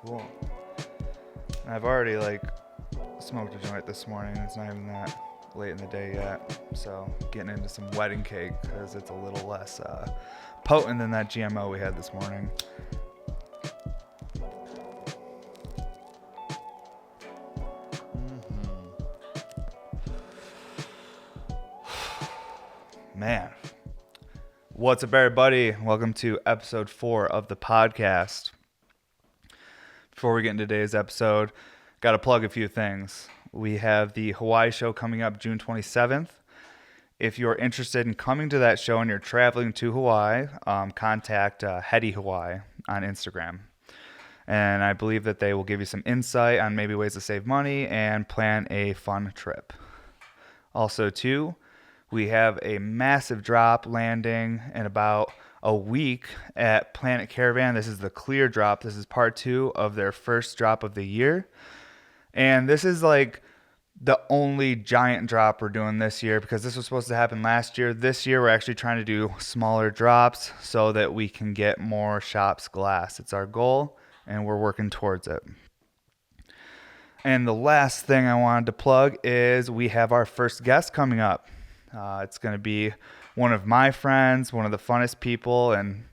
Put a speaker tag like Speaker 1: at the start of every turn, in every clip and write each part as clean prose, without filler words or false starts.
Speaker 1: Cool. And I've already smoked a joint this morning. It's not even that late in the day yet. So getting into some wedding cake because it's a little less potent than that GMO we had this morning. Man. What's up, everybody? Welcome to episode 4 of the podcast. Before we get into today's episode, got to plug a few things. We have the Hawaii show coming up June 27th. If you're interested in coming to that show and you're traveling to Hawaii, contact Heady Hawaii on Instagram. And I believe that they will give you some insight on maybe ways to save money and plan a fun trip. Also, too, we have a massive drop landing in about a week at Planet Caravan. This is the clear drop. This is part 2 of their first drop of the year. And this is like the only giant drop we're doing this year because this was supposed to happen last year. This year, we're actually trying to do smaller drops so that we can get more shops glass. It's our goal, and we're working towards it. And the last thing I wanted to plug is we have our first guest coming up. It's going to be one of my friends, one of the funnest people, and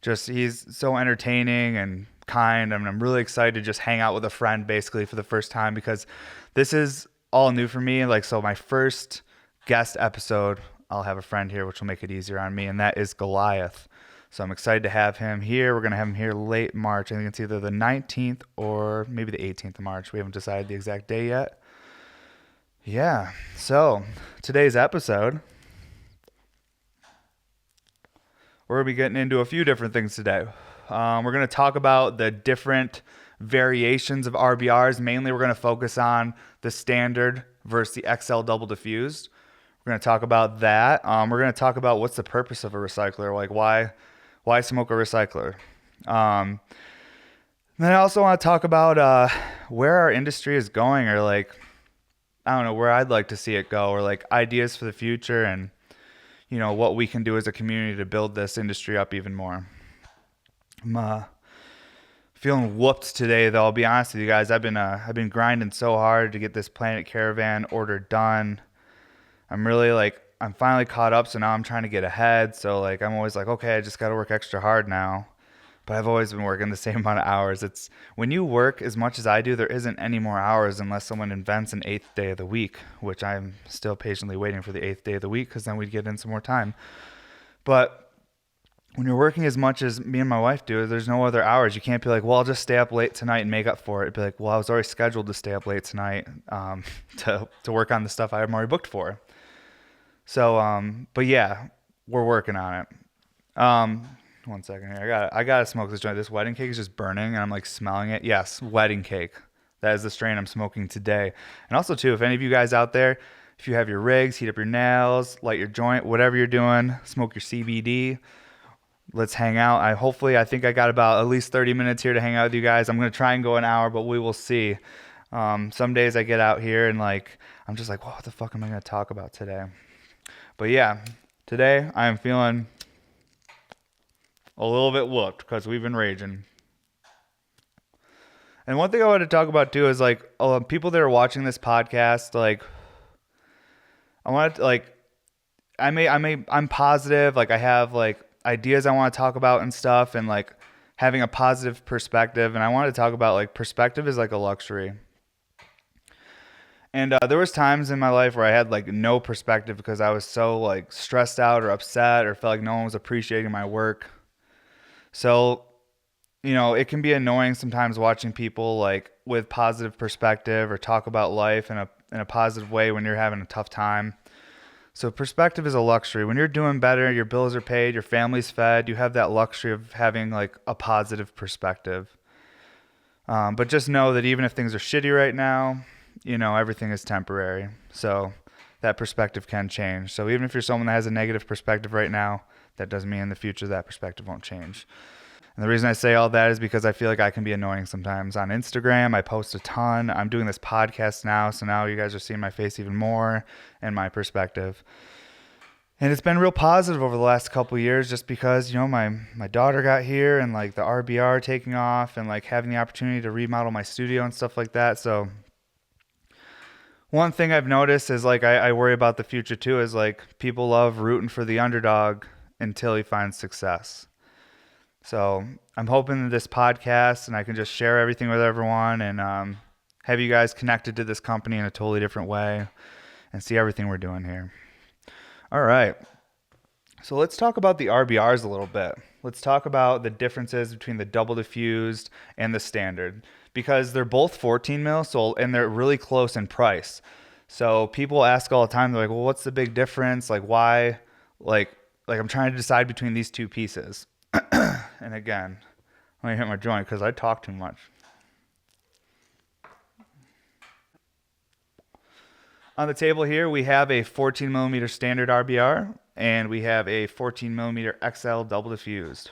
Speaker 1: just he's so entertaining and kind. I mean, I'm really excited to just hang out with a friend basically for the first time because this is all new for me. So my first guest episode, I'll have a friend here, which will make it easier on me, and that is Goliath. So I'm excited to have him here. We're going to have him here late March. I think it's either the 19th or maybe the 18th of March. We haven't decided the exact day yet. Yeah, so today's episode, we're going to be getting into a few different things today. We're going to talk about the different variations of RBRs. Mainly, we're going to focus on the standard versus the XL double diffused. We're going to talk about that. We're going to talk about what's the purpose of a recycler, like why smoke a recycler. Then I also want to talk about where our industry is going, or I don't know, where I'd like to see it go, or ideas for the future, and what we can do as a community to build this industry up even more. I'm feeling whooped today, though. I'll be honest with you guys. I've been grinding so hard to get this Planet Caravan order done. I'm really I'm finally caught up, so now I'm trying to get ahead. So I'm always okay, I just got to work extra hard now. But I've always been working the same amount of hours. It's when you work as much as I do, there isn't any more hours unless someone invents an 8th day of the week, which I'm still patiently waiting for the 8th day of the week because then we'd get in some more time. But when you're working as much as me and my wife do, there's no other hours. You can't be well, I'll just stay up late tonight and make up for it. It'd be well, I was already scheduled to stay up late tonight to work on the stuff I'm already booked for. So, but yeah, we're working on it. One second here. I gotta smoke this joint. This wedding cake is just burning and I'm smelling it. Yes, wedding cake. That is the strain I'm smoking today. And also too, if any of you guys out there, if you have your rigs, heat up your nails, light your joint, whatever you're doing, smoke your CBD. Let's hang out. I think I got about at least 30 minutes here to hang out with you guys. I'm gonna try and go an hour, but we will see. Some days I get out here and I'm just what the fuck am I gonna talk about today? But yeah, today I am feeling a little bit whooped because we've been raging. And one thing I want to talk about too is people that are watching this podcast, I want to I'm positive. I have ideas I want to talk about and stuff, and having a positive perspective. And I want to talk about perspective is a luxury. And there was times in my life where I had no perspective because I was so stressed out or upset or felt no one was appreciating my work. So, it can be annoying sometimes watching people with positive perspective or talk about life in a positive way when you're having a tough time. So perspective is a luxury. When you're doing better, your bills are paid, your family's fed, you have that luxury of having a positive perspective. But just know that even if things are shitty right now, everything is temporary. So that perspective can change. So even if you're someone that has a negative perspective right now, that doesn't mean in the future that perspective won't change. And the reason I say all that is because I feel I can be annoying sometimes. On Instagram, I post a ton. I'm doing this podcast now, so now you guys are seeing my face even more and my perspective. And it's been real positive over the last couple of years just because, my daughter got here and like the RBR taking off and like having the opportunity to remodel my studio and stuff like that. So one thing I've noticed is like I worry about the future too is like people love rooting for the underdog until he finds success. So I'm hoping that this podcast and I can just share everything with everyone and have you guys connected to this company in a totally different way and see everything we're doing here. All right. So let's talk about the RBRs a little bit. Let's talk about the differences between the double diffused and the standard because they're both 14 mil, so and they're really close in price. So people ask all the time, they're like, "Well, what's the big difference? Like, why? Like, like I'm trying to decide between these two pieces." And again, let me hit my joint because I talk too much. On the table here, we have a 14 millimeter standard RBR and we have a 14 millimeter XL double diffused.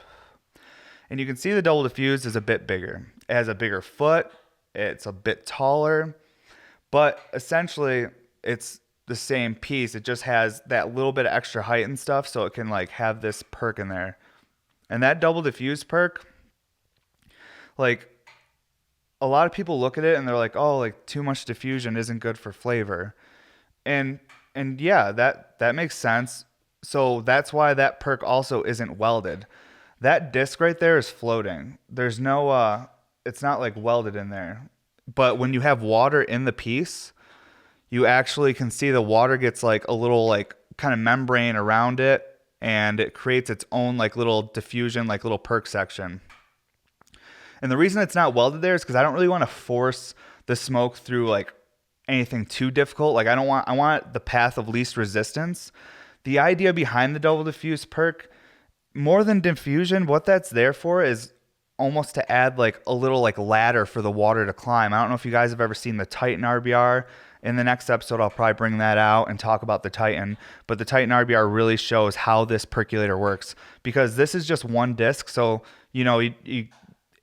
Speaker 1: And you can see the double diffused is a bit bigger. It has a bigger foot, it's a bit taller, but essentially it's the same piece. It just has that little bit of extra height and stuff so it can like have this perk in there. And that double diffused perk, like a lot of people look at it and they're like, "Oh, like too much diffusion isn't good for flavor." And and yeah, that makes sense. So that's why that perk also isn't welded. That disc right there is floating. There's no it's not like welded in there. But when you have water in the piece, you actually can see the water gets like a little like kind of membrane around it and it creates its own like little diffusion, like little perk section. And the reason it's not welded there is because I don't really want to force the smoke through like anything too difficult. Like I want the path of least resistance. The idea behind the double diffuse perk, more than diffusion, what that's there for is almost to add like a little like ladder for the water to climb. I don't know if you guys have ever seen the Titan RBR. In the next episode, I'll probably bring that out and talk about the Titan. But the Titan RBR really shows how this percolator works because this is just one disc. So,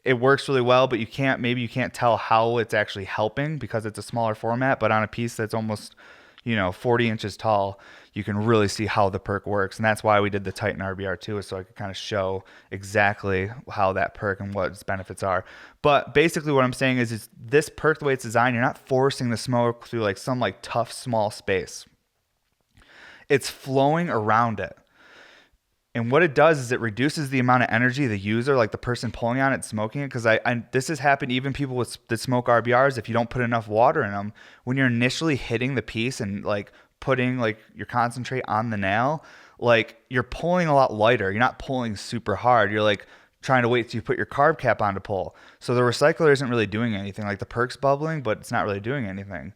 Speaker 1: it works really well, but maybe you can't tell how it's actually helping because it's a smaller format. But on a piece that's almost, 40 inches tall, you can really see how the perk works. And that's why we did the Titan RBR too, is so I could kind of show exactly how that perk and what its benefits are. But basically what I'm saying is this perk, the way it's designed, you're not forcing the smoke through like some like tough small space. It's flowing around it. And what it does is it reduces the amount of energy the user, like the person pulling on it, smoking it. Because this has happened even people that smoke RBRs. If you don't put enough water in them, when you're initially hitting the piece and like putting like your concentrate on the nail, like you're pulling a lot lighter. You're not pulling super hard. You're like trying to wait till you put your carb cap on to pull. So the recycler isn't really doing anything. Like the perk's bubbling, but it's not really doing anything.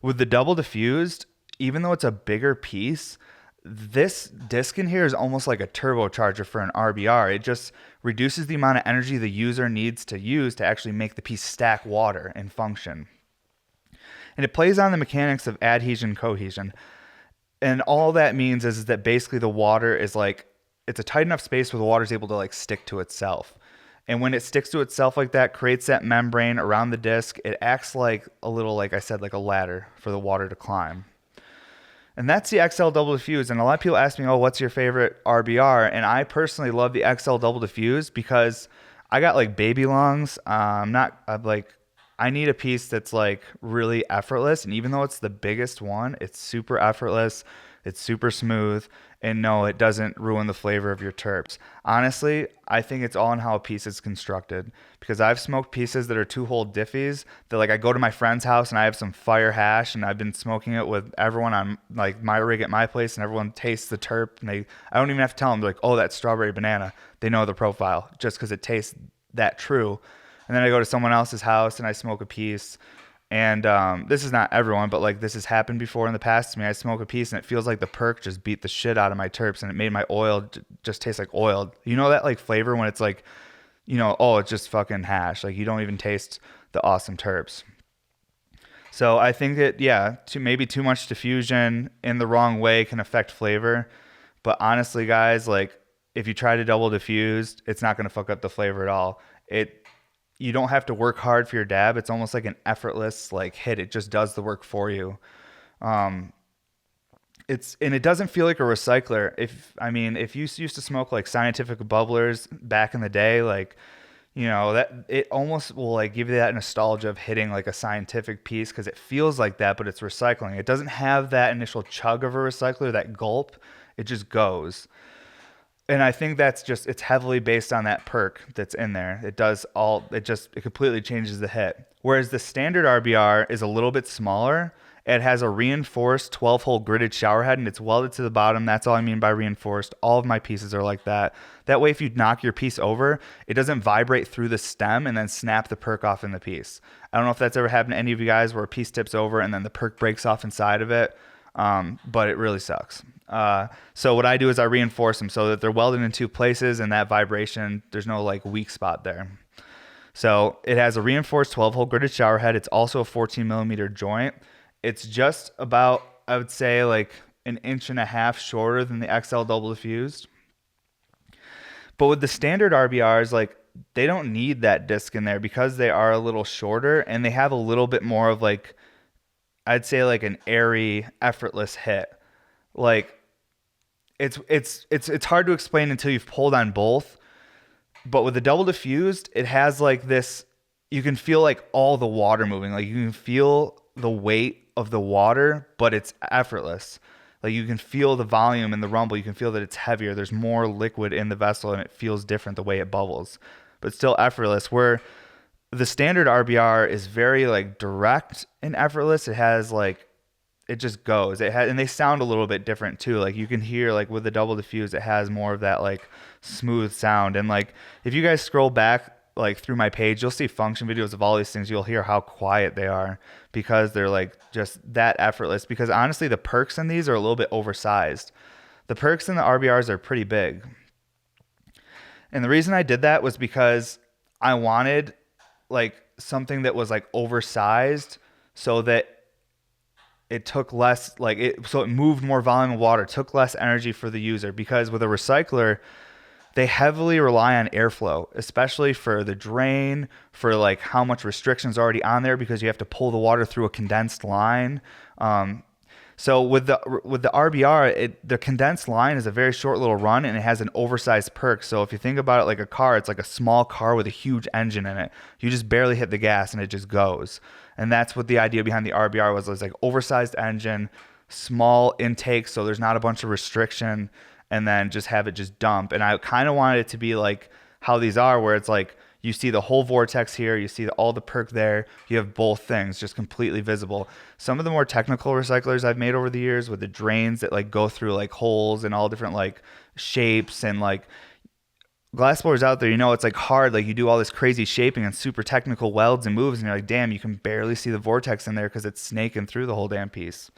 Speaker 1: With the double diffused, even though it's a bigger piece, this disc in here is almost like a turbocharger for an RBR. It just reduces the amount of energy the user needs to use to actually make the piece stack water and function. And it plays on the mechanics of adhesion, cohesion. And all that means is that basically the water is like, it's a tight enough space where the water is able to like stick to itself. And when it sticks to itself like that, creates that membrane around the disc, it acts like a little, like I said, like a ladder for the water to climb. And that's the XL double diffuse. And a lot of people ask me, "Oh, what's your favorite RBR?" And I personally love the XL double diffuse because I got like baby lungs. I need a piece that's like really effortless. And even though it's the biggest one, it's super effortless. It's super smooth. And no, it doesn't ruin the flavor of your terps. Honestly, I think it's all in how a piece is constructed. Because I've smoked pieces that are 2-hole diffies that like I go to my friend's house and I have some fire hash and I've been smoking it with everyone on like my rig at my place and everyone tastes the terp and I don't even have to tell them, they're like, "Oh, that's strawberry banana." They know the profile just because it tastes that true. And then I go to someone else's house and I smoke a piece. And this is not everyone, but like this has happened before in the past to me. I smoke a piece and it feels like the perk just beat the shit out of my terps and it made my oil just taste like oiled. You know that like flavor when it's like, oh, it's just fucking hash. Like you don't even taste the awesome terps. So I think that, yeah, maybe too much diffusion in the wrong way can affect flavor. But honestly, guys, like if you try to double diffused, it's not going to fuck up the flavor at all. You don't have to work hard for your dab. It's almost like an effortless like hit. It just does the work for you. It's and it doesn't feel like a recycler. If you used to smoke like scientific bubblers back in the day, like, that it almost will like give you that nostalgia of hitting like a scientific piece because it feels like that, but it's recycling. It doesn't have that initial chug of a recycler, that gulp. It just goes. And I think it's heavily based on that perk that's in there. It completely changes the hit. Whereas the standard RBR is a little bit smaller. It has a reinforced 12-hole gridded shower head and it's welded to the bottom. That's all I mean by reinforced. All of my pieces are like that. That way, if you knock your piece over, it doesn't vibrate through the stem and then snap the perk off in the piece. I don't know if that's ever happened to any of you guys where a piece tips over and then the perk breaks off inside of it. But it really sucks. So what I do is I reinforce them so that they're welded in two places and that vibration, there's no like weak spot there. So it has a reinforced 12-hole gridded shower head. It's also a 14 millimeter joint. It's just about, I would say, like an inch and a half shorter than the XL double diffused. But with the standard RBRs, like they don't need that disc in there because they are a little shorter and they have a little bit more of like, I'd say like an airy, effortless hit. Like it's hard to explain until you've pulled on both. But with the double diffused, it has like this, you can feel like all the water moving. Like you can feel the weight of the water, but it's effortless. Like you can feel the volume and the rumble. You can feel that it's heavier. There's more liquid in the vessel and it feels different the way it bubbles, but still effortless. Where the standard RBR is very like direct and effortless. It has like, it just goes. And they sound a little bit different too. Like you can hear like with the double diffuse, it has more of that like smooth sound. And like if you guys scroll back like through my page, you'll see function videos of all these things. You'll hear how quiet they are because they're like just that effortless. Because honestly, the perks in these are a little bit oversized. The perks in the RBRs are pretty big. And the reason I did that was because I wanted like something that was like oversized so that it took less, so it moved more volume of water, took less energy for the user. Because with a recycler, they heavily rely on airflow, especially for the drain, for like how much restrictions are already on there because you have to pull the water through a condensed line. So with the RBR, the condensed line is a very short little run and it has an oversized perk. So if you think about it like a car, it's like a small car with a huge engine in it. You just barely hit the gas and it just goes. And that's what the idea behind the RBR was. It was like oversized engine, small intake, so there's not a bunch of restriction, and then just have it just dump. And I kind of wanted it to be like how these are, where it's like you see the whole vortex here, you see all the perk there, you have both things just completely visible. Some of the more technical recyclers I've made over the years with the drains that like go through like holes and all different like shapes and like glass blowers out there, it's like hard. Like you do all this crazy shaping and super technical welds and moves and you're like, damn, you can barely see the vortex in there because it's snaking through the whole damn piece.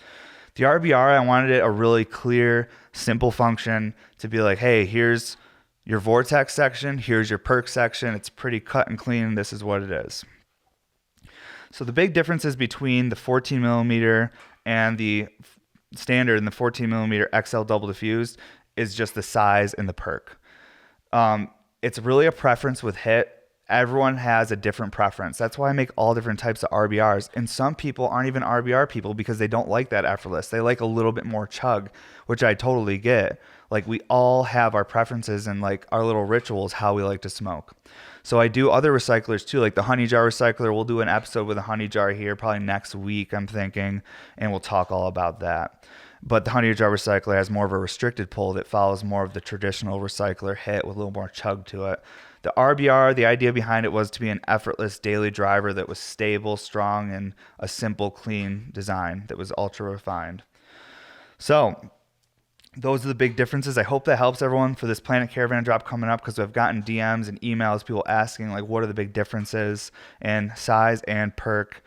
Speaker 1: The RBR, I wanted it a really clear, simple function to be like, hey, here's your vortex section, here's your perk section. It's pretty cut and clean. This is what it is. So the big differences between the 14 millimeter and the standard and the 14 millimeter XL double diffused is just the size and the perk. It's really a preference with hit. Everyone has a different preference. That's why I make all different types of RBRs. And some people aren't even RBR people because they don't like that effortless. They like a little bit more chug, which I totally get. Like we all have our preferences and like our little rituals, how we like to smoke. So I do other recyclers too, like the honey jar recycler. We'll do an episode with a honey jar here probably next week, I'm thinking, and we'll talk all about that. But the honey jar recycler has more of a restricted pull that follows more of the traditional recycler hit with a little more chug to it. The RBR, the idea behind it was to be an effortless daily driver that was stable, strong, and a simple, clean design that was ultra refined. So those are the big differences. I hope that helps everyone for this Planet Caravan drop coming up, because I've gotten DMs and emails, people asking like, what are the big differences in size and perk?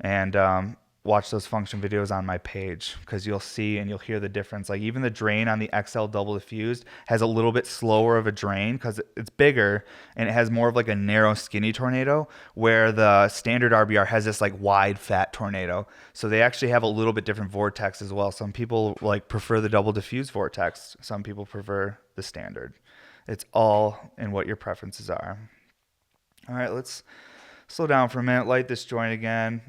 Speaker 1: And watch those function videos on my page, because you'll see and you'll hear the difference. Like even the drain on the XL double diffused has a little bit slower of a drain because it's bigger and it has more of like a narrow skinny tornado, where the standard RBR has this like wide fat tornado. So they actually have a little bit different vortex as well. Some people like prefer the double diffused vortex. Some people prefer the standard. It's all in what your preferences are. All right, let's slow down for a minute, light this joint again.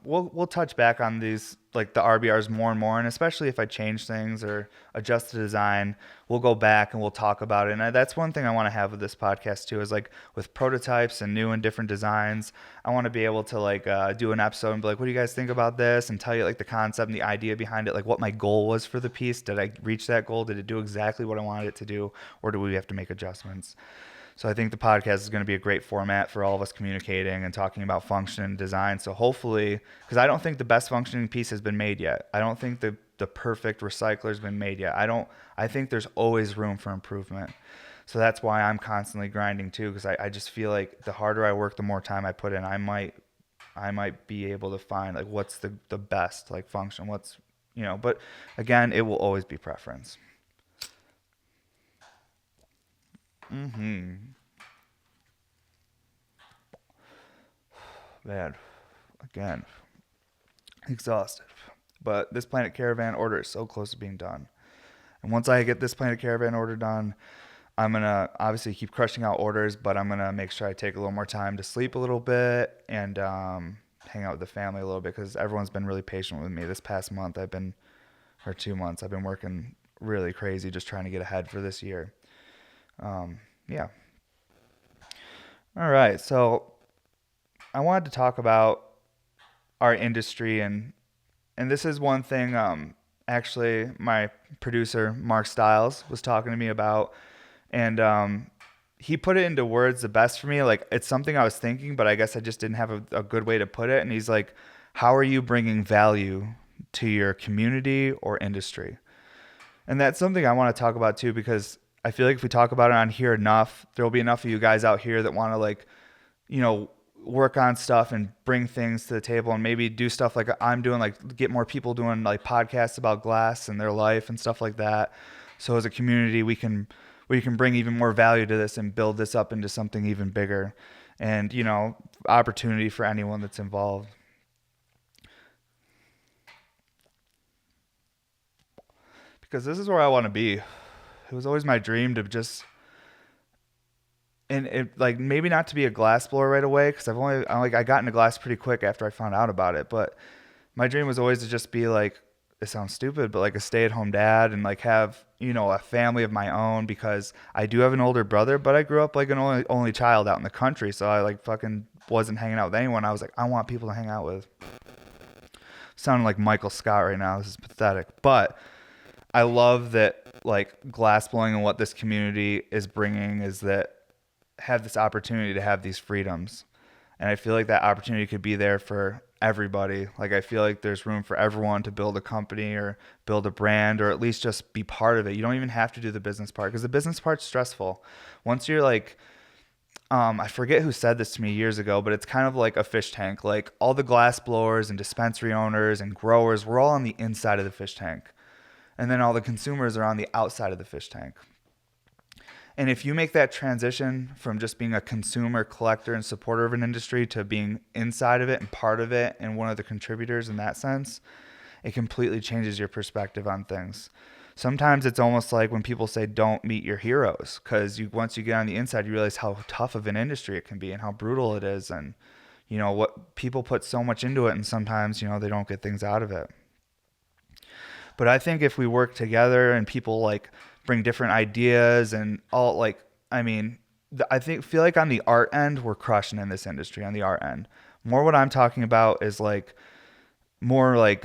Speaker 1: We'll touch back on these like the RBRs more and more, and especially if I change things or adjust the design, we'll go back and we'll talk about it. And that's one thing I want to have with this podcast too, is like with prototypes and new and different designs, I want to be able to like do an episode and be like, what do you guys think about this, and tell you like the concept and the idea behind it, like what my goal was for the piece. Did I reach that goal? Did it do exactly what I wanted it to do, or do we have to make adjustments? So I think the podcast is going to be a great format for all of us communicating and talking about function and design. So hopefully, because I don't think the best functioning piece has been made yet. I don't think the perfect recycler has been made yet. I think there's always room for improvement. So that's why I'm constantly grinding too, because I just feel like the harder I work, the more time I put in. I might be able to find like what's the best like function, what's, but again, it will always be preference. Man, again, exhausted. But this Planet Caravan order is so close to being done. And once I get this Planet Caravan order done, I'm going to obviously keep crushing out orders, but I'm going to make sure I take a little more time to sleep a little bit and hang out with the family a little bit, because everyone's been really patient with me. This past month, or 2 months, I've been working really crazy just trying to get ahead for this year. Yeah. All right. So I wanted to talk about our industry, and this is one thing actually my producer Mark Stiles was talking to me about, and he put it into words the best for me. Like, it's something I was thinking, but I guess I just didn't have a good way to put it. And he's like, how are you bringing value to your community or industry? And that's something I want to talk about too, because I feel like if we talk about it on here enough, there'll be enough of you guys out here that want to like, work on stuff and bring things to the table and maybe do stuff like I'm doing, like get more people doing like podcasts about glass and their life and stuff like that. So as a community, we can bring even more value to this and build this up into something even bigger, and, opportunity for anyone that's involved. Because this is where I want to be. It was always my dream to just, and it, like, maybe not to be a glass blower right away, because I got into glass pretty quick after I found out about it. But my dream was always to just be like, it sounds stupid, but like a stay-at-home dad, and like have, a family of my own, because I do have an older brother, but I grew up like an only child out in the country. So I like fucking wasn't hanging out with anyone. I was like, I want people to hang out with. Sounding like Michael Scott right now. This is pathetic. But I love that like glass blowing and what this community is bringing is that have this opportunity to have these freedoms. And I feel like that opportunity could be there for everybody. Like, I feel like there's room for everyone to build a company or build a brand, or at least just be part of it. You don't even have to do the business part, because the business part's stressful. Once you're like, I forget who said this to me years ago, but it's kind of like a fish tank. Like, all the glass blowers and dispensary owners and growers, we're all on the inside of the fish tank. And then all the consumers are on the outside of the fish tank. And if you make that transition from just being a consumer, collector, and supporter of an industry to being inside of it and part of it and one of the contributors in that sense, it completely changes your perspective on things. Sometimes it's almost like when people say don't meet your heroes, because once you get on the inside, you realize how tough of an industry it can be and how brutal it is, and what people put so much into it, and sometimes they don't get things out of it. But I think if we work together and people like bring different ideas and all, like, I feel like on the art end, we're crushing in this industry on the art end. More what I'm talking about is like more like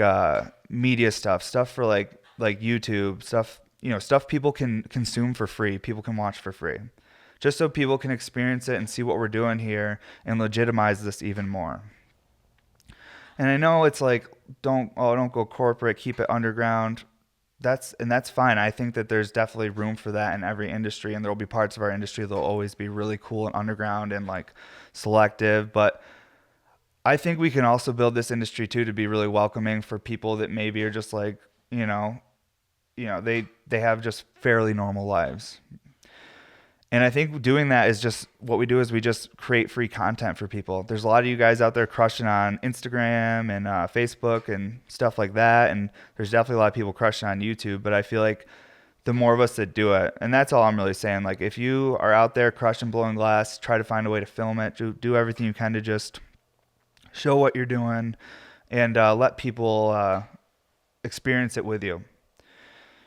Speaker 1: media stuff for like YouTube stuff, stuff people can consume for free, people can watch for free, just so people can experience it and see what we're doing here and legitimize this even more. And I know it's like, don't go corporate, keep it underground. That's fine. I think that there's definitely room for that in every industry, and there'll be parts of our industry that'll always be really cool and underground and like selective. But I think we can also build this industry too to be really welcoming for people that maybe are just like, they have just fairly normal lives. And I think doing that is just what we do, is we just create free content for people. There's a lot of you guys out there crushing on Instagram and Facebook and stuff like that. And there's definitely a lot of people crushing on YouTube. But I feel like the more of us that do it, and that's all I'm really saying. Like, if you are out there crushing, blowing glass, try to find a way to film it. Do everything you can to just show what you're doing, and let people experience it with you.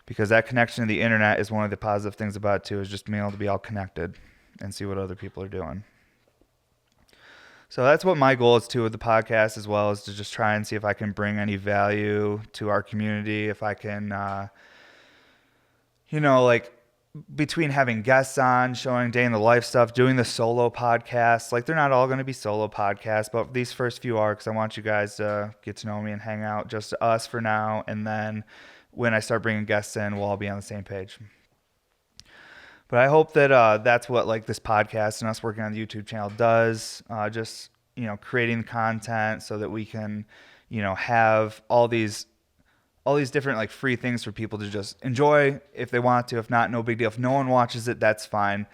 Speaker 1: Because that connection to the internet is one of the positive things about it too, is just being able to be all connected and see what other people are doing. So that's what my goal is too with the podcast as well, is to just try and see if I can bring any value to our community. If I can, like between having guests on, showing day in the life stuff, doing the solo podcasts, like they're not all going to be solo podcasts, but these first few are, because I want you guys to get to know me and hang out, just us for now. And then when I start bringing guests in, we'll all be on the same page. But I hope that that's what like this podcast and us working on the YouTube channel does. Just creating content so that we can, have all these different like free things for people to just enjoy if they want to. If not, no big deal. If no one watches it, that's fine.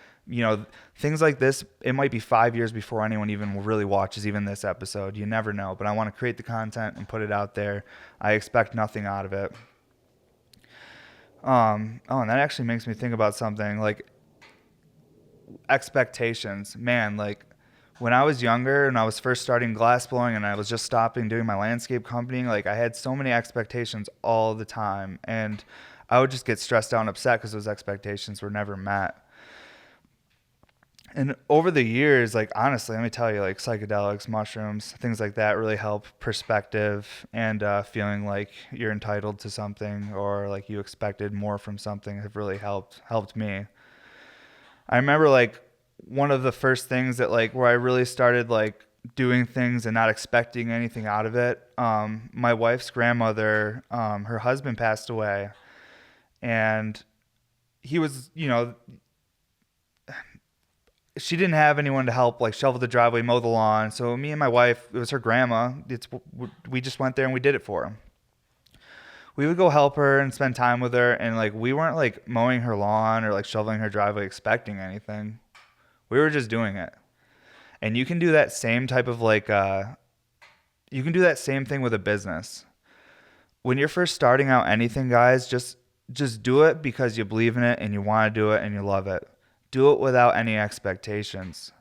Speaker 1: Things like this, it might be 5 years before anyone even really watches even this episode. You never know. But I want to create the content and put it out there. I expect nothing out of it. And that actually makes me think about something like expectations. Man, like when I was younger and I was first starting glass blowing and I was just stopping doing my landscape company, like I had so many expectations all the time, and I would just get stressed out and upset because those expectations were never met. And over the years, like honestly, let me tell you, like psychedelics, mushrooms, things like that really help perspective and feeling like you're entitled to something or like you expected more from something have really helped me. I remember like one of the first things that like where I really started like doing things and not expecting anything out of it. My wife's grandmother, her husband passed away, and he was, she didn't have anyone to help like shovel the driveway, mow the lawn. So me and my wife, it was her grandma. We just went there and we did it for him. We would go help her and spend time with her, and like we weren't like mowing her lawn or like shoveling her driveway expecting anything. We were just doing it. And you can do that same type of like you can do that same thing with a business. When you're first starting out anything, guys, just do it because you believe in it and you want to do it and you love it. Do it without any expectations.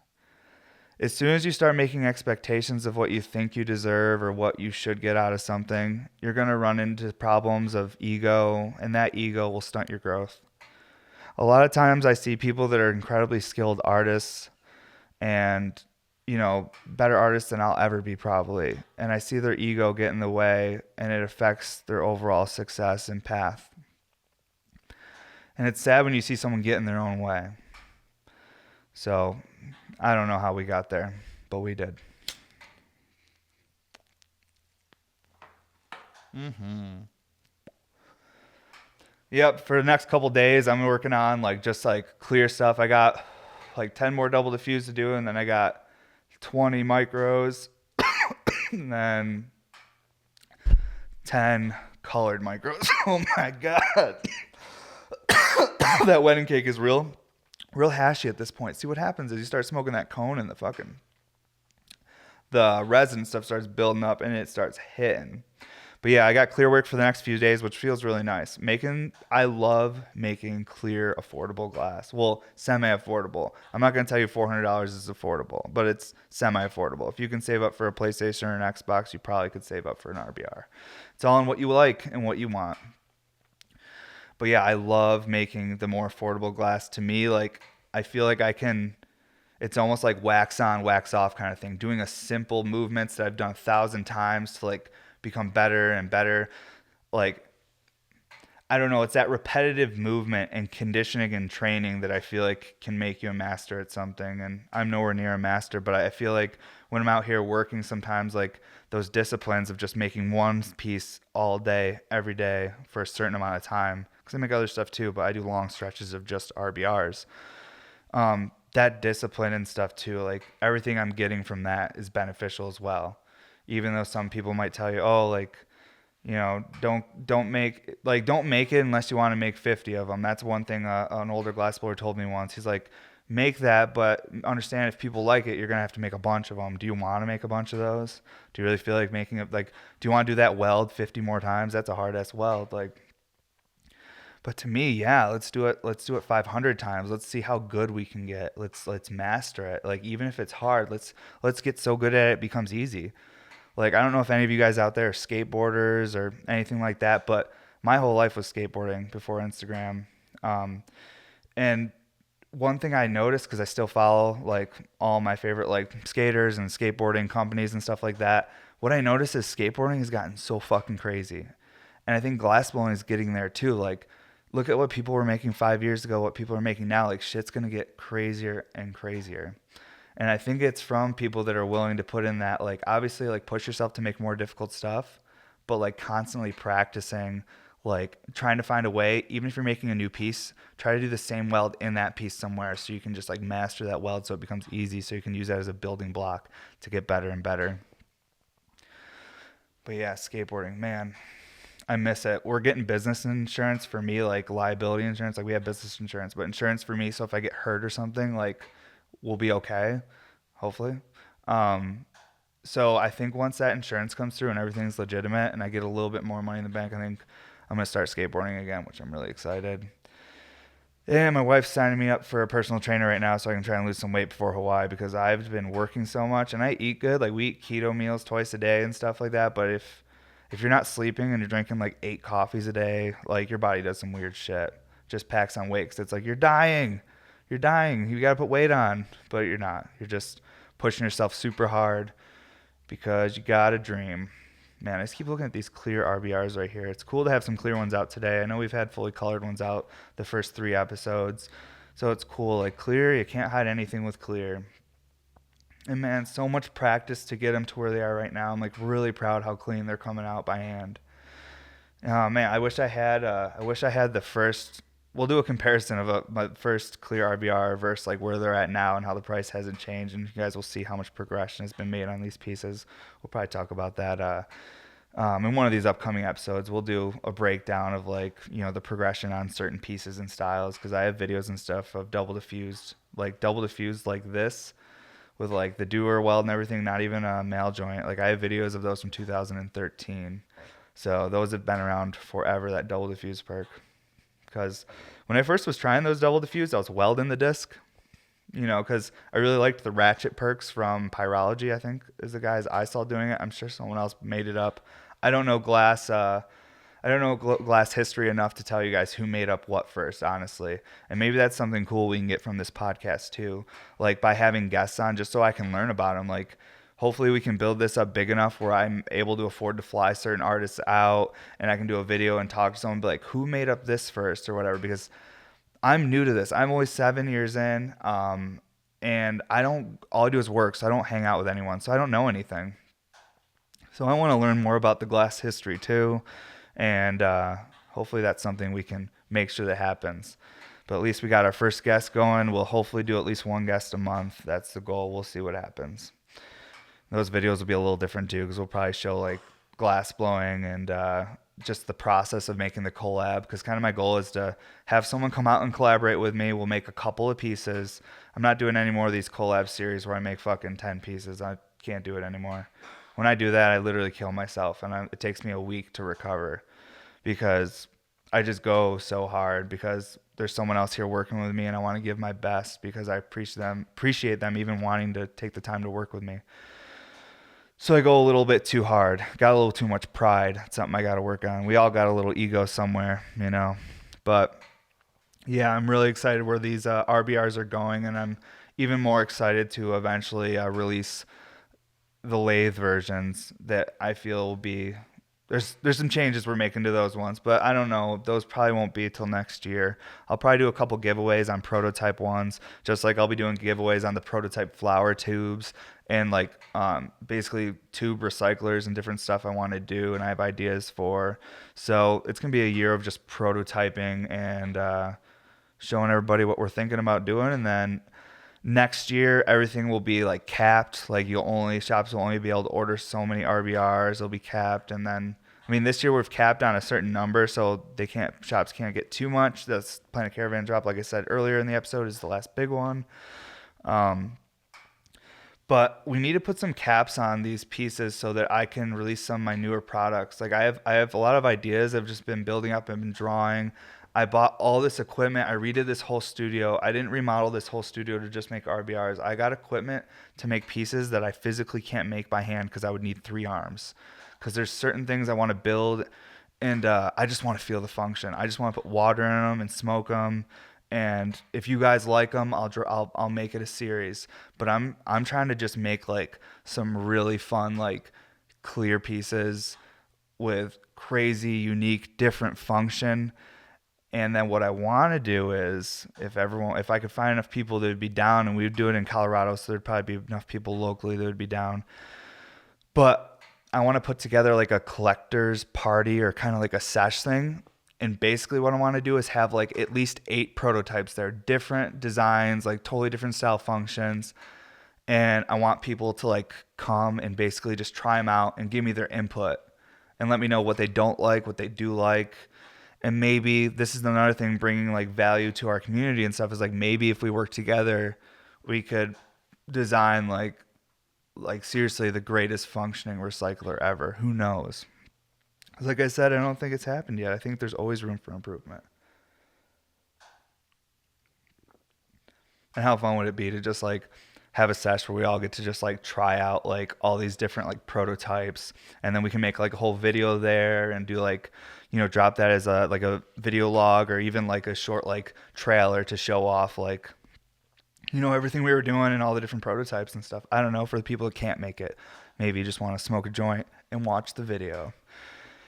Speaker 1: As soon as you start making expectations of what you think you deserve or what you should get out of something, you're going to run into problems of ego, and that ego will stunt your growth. A lot of times I see people that are incredibly skilled artists and, better artists than I'll ever be probably. And I see their ego get in the way, and it affects their overall success and path. And it's sad when you see someone get in their own way. So I don't know how we got there, but we did. Yep, for the next couple days, I'm working on like just like clear stuff. I got like 10 more double diffuse to do, and then I got 20 micros, and then 10 colored micros. Oh my God. That wedding cake is real hashy at this point. See, what happens is you start smoking that cone and the resin stuff starts building up and it starts hitting. But yeah, I got clear work for the next few days, which feels really nice. I love making clear, affordable glass. Well, semi-affordable. I'm not going to tell you $400 is affordable, but it's semi-affordable. If you can save up for a PlayStation or an Xbox, you probably could save up for an RBR. It's all in what you like and what you want. But yeah, I love making the more affordable glass. To me, like, I feel like it's almost like wax on, wax off kind of thing. Doing a simple movements that I've done 1,000 times to like become better and better. Like, I don't know, it's that repetitive movement and conditioning and training that I feel like can make you a master at something. And I'm nowhere near a master, but I feel like when I'm out here working sometimes, like those disciplines of just making one piece all day, every day for a certain amount of time, because I make other stuff too, but I do long stretches of just RBRs. That discipline and stuff too, like everything I'm getting from that is beneficial as well. Even though some people might tell you, oh, like, don't make it unless you want to make 50 of them. That's one thing an older glassblower told me once. He's like, make that, but understand if people like it, you're going to have to make a bunch of them. Do you want to make a bunch of those? Do you really feel like making it? Like, do you want to do that weld 50 more times? That's a hard ass weld. Like, but to me, yeah, let's do it 500 times. Let's see how good we can get. Let's master it. Like, even if it's hard, let's get so good at it becomes easy. Like, I don't know if any of you guys out there are skateboarders or anything like that, but my whole life was skateboarding before Instagram. Um, and one thing I noticed, because I still follow like all my favorite like skaters and skateboarding companies and stuff like that, what I noticed is skateboarding has gotten so fucking crazy. And I think glass blowing is getting there too. Like, look at what people were making 5 years ago, what people are making now. Like, shit's gonna get crazier and crazier. And I think it's from people that are willing to put in that, like, obviously, like, push yourself to make more difficult stuff, but like constantly practicing, like trying to find a way, even if you're making a new piece, try to do the same weld in that piece somewhere so you can just like master that weld so it becomes easy so you can use that as a building block to get better and better. But yeah, skateboarding, man, I miss it. We're getting business insurance for me, like liability insurance. Like we have business insurance, but insurance for me. So if I get hurt or something, like we'll be okay, hopefully. Um, so I think once that insurance comes through and everything's legitimate and I get a little bit more money in the bank, I think I'm gonna start skateboarding again, which I'm really excited. Yeah, my wife's signing me up for a personal trainer right now so I can try and lose some weight before Hawaii because I've been working so much and I eat good. Like we eat keto meals twice a day and stuff like that. But if you're not sleeping and you're drinking like 8 coffees a day, like your body does some weird shit. Just packs on weight 'cause it's like you're dying, you're dying. You gotta put weight on, but you're not. You're just pushing yourself super hard because you got a dream. Man, I just keep looking at these clear RBRs right here. It's cool to have some clear ones out today. I know we've had fully colored ones out the first 3 episodes. So it's cool. Like clear, you can't hide anything with clear. And man, so much practice to get them to where they are right now. I'm like really proud how clean they're coming out by hand. Oh man, I wish I had the first. We'll do a comparison of my first clear RBR versus like where they're at now and how the price hasn't changed, and you guys will see how much progression has been made on these pieces. We'll probably talk about that in one of these upcoming episodes. We'll do a breakdown of like the progression on certain pieces and styles because I have videos and stuff of double diffused like this with like the doer weld and everything, not even a male joint. Like I have videos of those from 2013. So those have been around forever, that double diffuse perk. Because when I first was trying those double diffuse, I was welding the disc, because I really liked the ratchet perks from Pyrology, I think is the guys I saw doing it. I'm sure someone else made it up. I don't know glass history enough to tell you guys who made up what first, honestly. And maybe that's something cool we can get from this podcast too, like by having guests on, just so I can learn about them. Like hopefully we can build this up big enough where I'm able to afford to fly certain artists out and I can do a video and talk to someone, be like, who made up this first or whatever, because I'm new to this. I'm only 7 years in, and all I do is work, so I don't hang out with anyone, so I don't know anything. So I want to learn more about the glass history too, and hopefully that's something we can make sure that happens. But at least we got our first guest going. We'll hopefully do at least one guest a month. That's the goal. We'll see what happens. Those videos will be a little different too because we'll probably show like glass blowing and just the process of making the collab, because kind of my goal is to have someone come out and collaborate with me. We'll make a couple of pieces. I'm not doing any more of these collab series where I make fucking 10 pieces. I can't do it anymore. When I do that, I literally kill myself, and it takes me a week to recover because I just go so hard because there's someone else here working with me, and I want to give my best because I appreciate them even wanting to take the time to work with me. So I go a little bit too hard. Got a little too much pride. It's something I got to work on. We all got a little ego somewhere, But yeah, I'm really excited where these RBRs are going, and I'm even more excited to eventually release the lathe versions that I feel will be. There's some changes we're making to those ones, but I don't know. Those probably won't be till next year. I'll probably do a couple giveaways on prototype ones, just like I'll be doing giveaways on the prototype flower tubes and like basically tube recyclers and different stuff I want to do and I have ideas for. So it's going to be a year of just prototyping and showing everybody what we're thinking about doing. And then next year, everything will be like capped. Like shops will only be able to order so many RBRs. It'll be capped. And then, this year we've capped on a certain number, so shops can't get too much. That's Planet Caravan drop, like I said earlier in the episode, is the last big one. But we need to put some caps on these pieces so that I can release some of my newer products. Like I have a lot of ideas I've just been building up and been drawing. I bought all this equipment. I redid this whole studio. I didn't remodel this whole studio to just make RBRs. I got equipment to make pieces that I physically can't make by hand because I would need 3 arms. Because there's certain things I want to build, and I just want to feel the function. I just want to put water in them and smoke them. And if you guys like them, I'll make it a series. But I'm trying to just make like some really fun like clear pieces with crazy, unique, different function. And then what I want to do is if I could find enough people that would be down, and we would do it in Colorado, so there'd probably be enough people locally that would be down. But I want to put together like a collector's party or kind of like a sesh thing. And basically what I want to do is have like at least 8 prototypes there, different designs, like totally different style functions. And I want people to like come and basically just try them out and give me their input and let me know what they don't like, what they do like. And maybe this is another thing, bringing like value to our community and stuff, is like maybe if we work together, we could design like seriously the greatest functioning recycler ever. Who knows? 'Cause like I said, I don't think it's happened yet. I think there's always room for improvement. And how fun would it be to just like have a sesh where we all get to just like try out like all these different like prototypes, and then we can make like a whole video there and do like, you know, drop that as a like a video log, or even like a short like trailer to show off like, you know, everything we were doing and all the different prototypes and stuff. I don't know, for the people that can't make it, maybe you just want to smoke a joint and watch the video.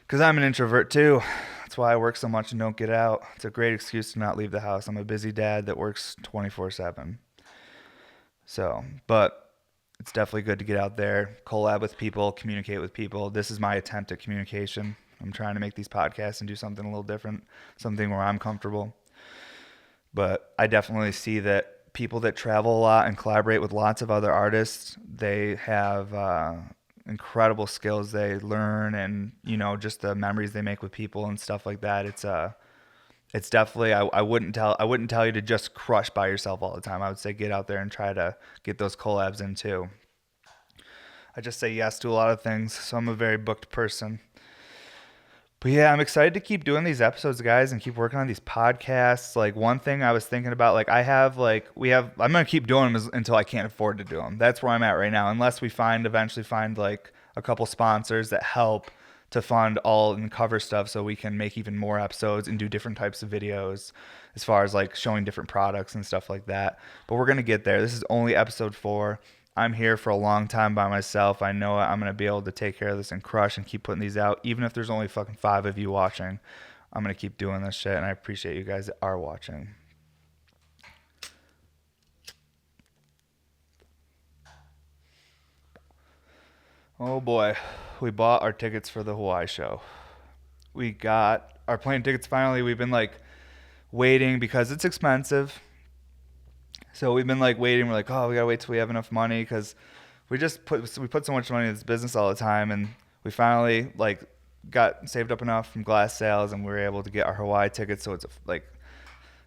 Speaker 1: Because I'm an introvert too. That's why I work so much and don't get out. It's a great excuse to not leave the house. I'm a busy dad that works 24/7. So, but it's definitely good to get out there, collab with people, communicate with people. This is my attempt at communication. I'm trying to make these podcasts and do something a little different, something where I'm comfortable. But I definitely see that people that travel a lot and collaborate with lots of other artists, they have incredible skills they learn, and you know, just the memories they make with people and stuff like that. It's definitely, I wouldn't tell you to just crush by yourself all the time. I would say get out there and try to get those collabs in too. I just say yes to a lot of things, so I'm a very booked person. But yeah, I'm excited to keep doing these episodes, guys, and keep working on these podcasts. Like one thing I was thinking about, like I'm going to keep doing them until I can't afford to do them. That's where I'm at right now. Unless we eventually find like a couple sponsors that help to fund all and cover stuff, so we can make even more episodes and do different types of videos as far as like showing different products and stuff like that. But we're going to get there. This is only episode 4. I'm here for a long time by myself. I know I'm going to be able to take care of this and crush and keep putting these out. Even if there's only fucking 5 of you watching, I'm going to keep doing this shit, and I appreciate you guys that are watching. Oh boy, we bought our tickets for the Hawaii show. We got our plane tickets finally. We've been like waiting because it's expensive. So we've been like waiting. We're like, oh, we gotta wait till we have enough money, because we put so much money in this business all the time, and we finally like got saved up enough from glass sales, and we were able to get our Hawaii tickets. So it's like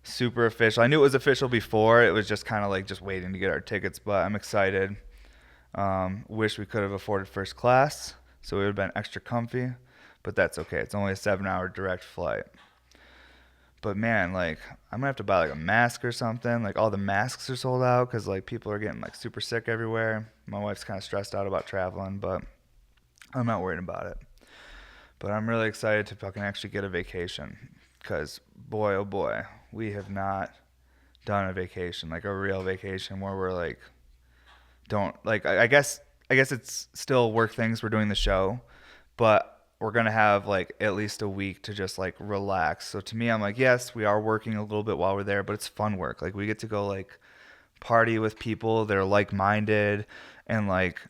Speaker 1: super official. I knew it was official before. It was just kind of like just waiting to get our tickets, but I'm excited. Wish we could have afforded first class, so we would have been extra comfy, but that's okay. It's only a 7-hour direct flight. But man, like I'm gonna have to buy like a mask or something. Like all the masks are sold out because like people are getting like super sick everywhere. My wife's kind of stressed out about traveling, but I'm not worried about it. But I'm really excited to fucking actually get a vacation, because boy, oh boy, we have not done a vacation, like a real vacation where we're like, don't like, I guess it's still work things. We're doing the show, but we're going to have like at least a week to just like relax. So to me, I'm like, yes, we are working a little bit while we're there, but it's fun work. Like we get to go like party with people that are like-minded, and like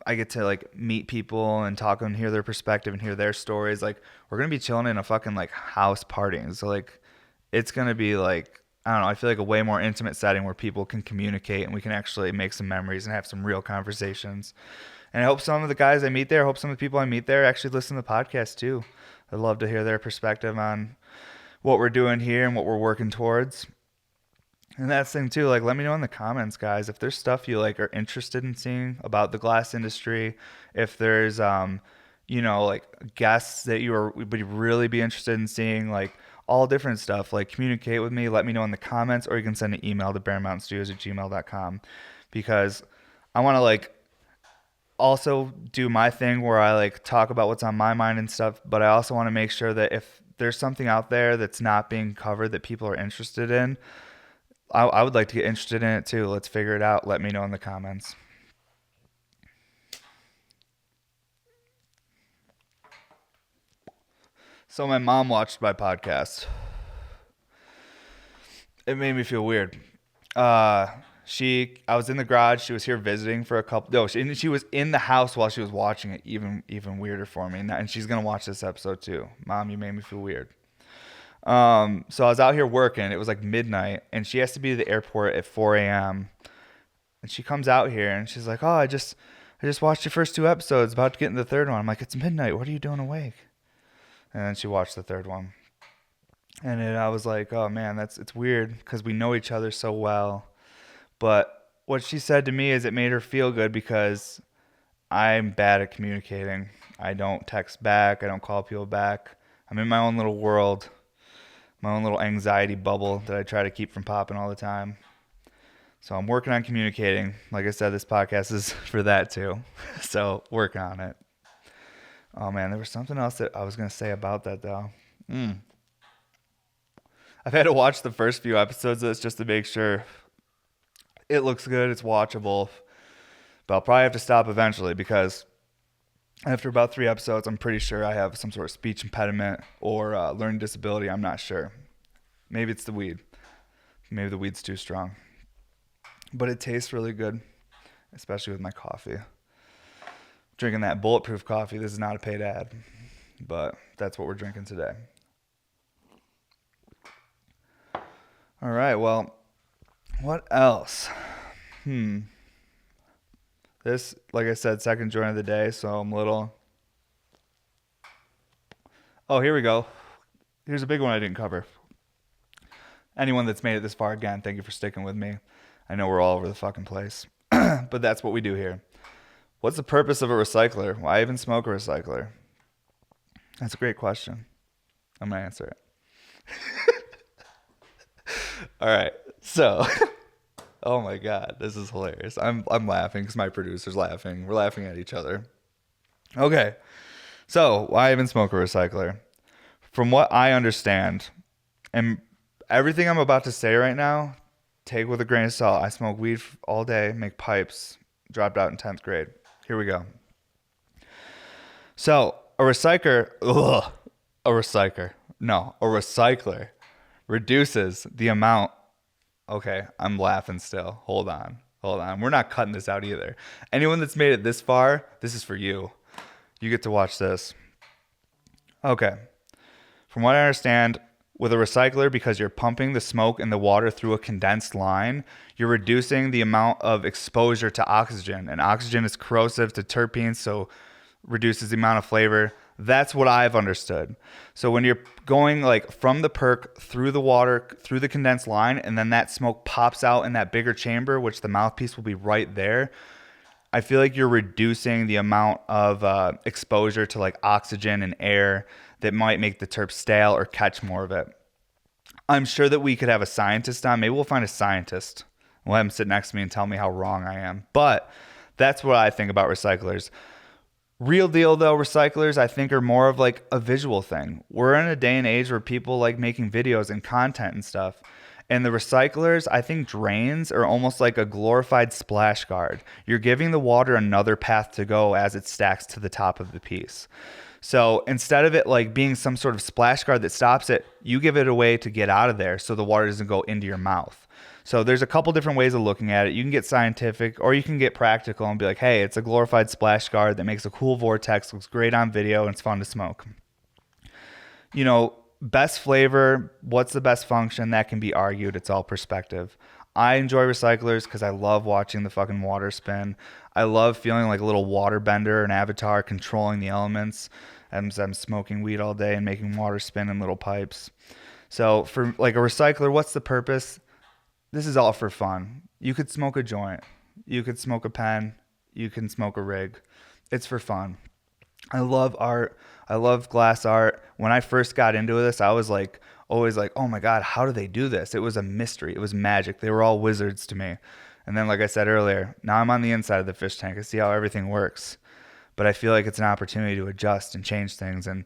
Speaker 1: I get to like meet people and talk and hear their perspective and hear their stories. Like we're going to be chilling in a fucking like house partying. So like it's going to be like, I don't know, I feel like a way more intimate setting where people can communicate and we can actually make some memories and have some real conversations. And I hope some of the guys I meet there, I hope some of the people I meet there actually listen to the podcast too. I'd love to hear their perspective on what we're doing here and what we're working towards. And that's the thing too, like let me know in the comments, guys, if there's stuff you like are interested in seeing about the glass industry, if there's you know, like guests that would really be interested in seeing, like all different stuff. Like communicate with me, let me know in the comments, or you can send an email to bearmountainstudios@gmail.com, because I want to like also do my thing where I like talk about what's on my mind and stuff, but I also want to make sure that if there's something out there that's not being covered that people are interested in, I would like to get interested in it too. Let's figure it out. Let me know in the comments. So my mom watched my podcast. It made me feel weird. I was in the garage. She was here visiting for a couple. No, she was in the house while she was watching it. Even weirder for me. And she's gonna watch this episode too. Mom, you made me feel weird. So I was out here working. It was like midnight, and she has to be to the airport at 4 a.m. And she comes out here and she's like, "Oh, I just watched your first 2 episodes. About to get in the third one." I'm like, "It's midnight. What are you doing awake?" And then she watched the third one. And I was like, "Oh man, it's weird because we know each other so well." But what she said to me is it made her feel good because I'm bad at communicating. I don't text back. I don't call people back. I'm in my own little world, my own little anxiety bubble that I try to keep from popping all the time. So I'm working on communicating. Like I said, this podcast is for that too. So working on it. Oh man, there was something else that I was going to say about that though. I've had to watch the first few episodes of this just to make sure it looks good, it's watchable. But I'll probably have to stop eventually because after about 3 episodes, I'm pretty sure I have some sort of speech impediment or learning disability. I'm not sure. Maybe it's the weed. Maybe the weed's too strong. But it tastes really good, especially with my coffee. Drinking that bulletproof coffee. This is not a paid ad, but that's what we're drinking today. All right, well, what else? This, like I said, second joint of the day, so I'm a little... Oh, here we go. Here's a big one I didn't cover. Anyone that's made it this far, again, thank you for sticking with me. I know we're all over the fucking place, but that's what we do here. What's the purpose of a recycler? Why even smoke a recycler? That's a great question. I'm going to answer it. All right, so... Oh my God, this is hilarious. I'm laughing because my producer's laughing. We're laughing at each other. Okay, so why even smoke a recycler? From what I understand, and everything I'm about to say right now, take with a grain of salt. I smoke weed all day, make pipes, dropped out in 10th grade. Here we go. So a recycler reduces the amount. Okay, I'm laughing still. Hold on. We're not cutting this out either. Anyone that's made it this far, this is for you. You get to watch this. Okay. From what I understand, with a recycler, because you're pumping the smoke and the water through a condensed line, you're reducing the amount of exposure to oxygen. And oxygen is corrosive to terpenes, so reduces the amount of flavor. That's what I've understood. So when you're going like from the perk through the water, through the condensed line, and then that smoke pops out in that bigger chamber, which the mouthpiece will be right there, I feel like you're reducing the amount of exposure to like oxygen and air that might make the terp stale or catch more of it. I'm sure that we could have a scientist on. Maybe we'll find a scientist. We'll have him sit next to me and tell me how wrong I am. But that's what I think about recyclers. Real deal though, recyclers I think are more of like a visual thing. We're in a day and age where people like making videos and content and stuff. And the recyclers, I think drains are almost like a glorified splash guard. You're giving the water another path to go as it stacks to the top of the piece. So instead of it like being some sort of splash guard that stops it, you give it a way to get out of there so the water doesn't go into your mouth. So there's a couple different ways of looking at it. You can get scientific or you can get practical and be like, hey, it's a glorified splash guard that makes a cool vortex, looks great on video, and it's fun to smoke. You know, best flavor, what's the best function? That can be argued. It's all perspective. I enjoy recyclers because I love watching the fucking water spin. I love feeling like a little water bender, an avatar controlling the elements as I'm smoking weed all day and making water spin in little pipes. So for like a recycler, what's the purpose? This is all for fun. You could smoke a joint. You could smoke a pen. You can smoke a rig. It's for fun. I love art. I love glass art. when I first got into this, I was like, always like, oh my God, how do they do this? It was a mystery. It was magic. They were all wizards to me. And then, like I said earlier, now I'm on the inside of the fish tank. I see how everything works. But I feel like it's an opportunity to adjust and change things. And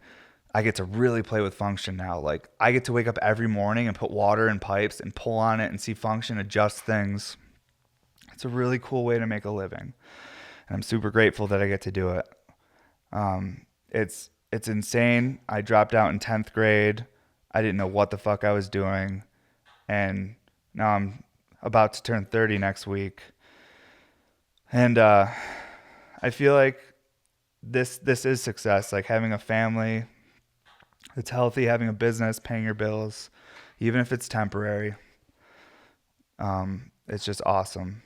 Speaker 1: I get to really play with function now. Like, I get to wake up every morning and put water in pipes and pull on it and see function, adjust things. It's a really cool way to make a living. And I'm super grateful that I get to do it. It's insane. I dropped out in 10th grade. I didn't know what the fuck I was doing. And now I'm about to turn 30 next week. And I feel like this is success. Like, having a family that's healthy, having a business, paying your bills, even if it's temporary. It's just awesome.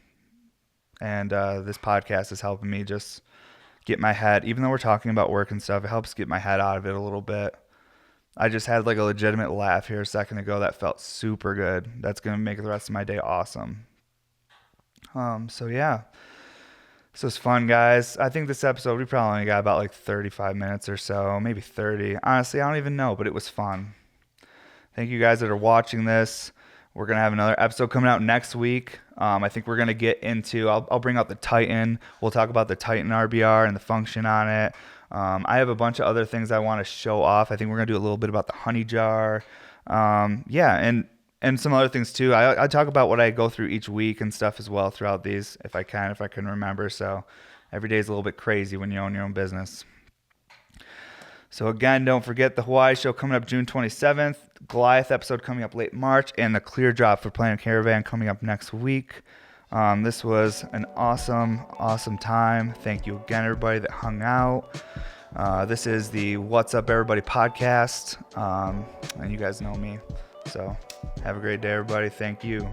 Speaker 1: And this podcast is helping me just get my head, even though we're talking about work and stuff, it helps get my head out of it a little bit. I just had like a legitimate laugh here a second ago that felt super good. That's going to make the rest of my day awesome. So yeah. So it's fun, guys. I think this episode, we probably only got about like 35 minutes or so, maybe 30. Honestly, I don't even know, but it was fun. Thank you guys that are watching this. We're going to have another episode coming out next week. I think we're going to get into, I'll bring out the Titan. We'll talk about the Titan RBR and the function on it. I have a bunch of other things I want to show off. I think we're going to do a little bit about the honey jar. And some other things too. I talk about what I go through each week and stuff as well throughout these, if I can remember. So every day is a little bit crazy when you own your own business. So again, don't forget the Hawaii show coming up June 27th, Goliath episode coming up late March, and the clear drop for Planet Caravan coming up next week. This was an awesome time. Thank you again, everybody that hung out. This is the What's Up Everybody podcast, and you guys know me. So have a great day, everybody. Thank you.